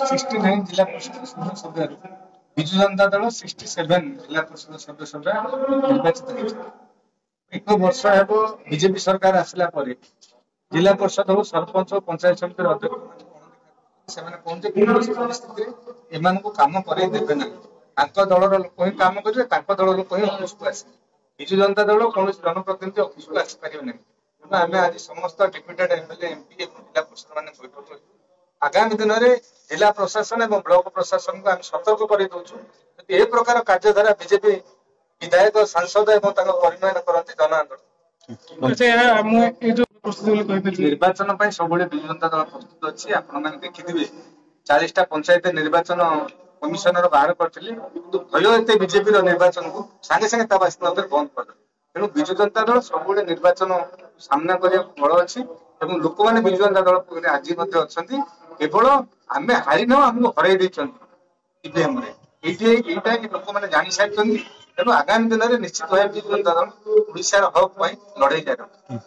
69 जिला परिषद सदस्य विजु जनता दल 67 जिला परिषद सदस्य निर्वाचित एक वर्ष हे बीजेपी सरकार आसला जिला परिषद हो सरपंच पंचायत समिति अध्यक्ष परिस्थिति एम कम करदेवे ना दलर लोक ही कम करेंगे दल लोक ही अफिस को आसे विजु जनता दल कौन जनप्रतिनिधि अफिस को आसपारे ना तेणु आम आज समस्त डेप्यूटेड एमएलए एमपी जिला परिषद मैंने बैठक आगामी दिन में जिला प्रशासन और ब्लॉक प्रशासन को आम सतर्क कर ए प्रकार कार्यधारा बीजेपी विधायक सांसद और परिणयन करते जन आंदोलन निर्वाचन सब विजु जनता दल प्रस्तुत अच्छी आपण देखिए 40टा पंचायत निर्वाचन कमिशनर बाहर करते भय एत बीजेपी निर्वाचन को सागे सागे बास्ता बंद कर तेणु विजु जनता दल सब निर्वाचन सामना करने बल अच्छी लोक मैंने विजु जनता दल आज अच्छा केवल आम हारी न आमको हर ईवीएम लोक मैंने जानी सारी तेणु आगामी दिन में निश्चित भाव विजु जनता दल ओडार हक लड़ाई जारी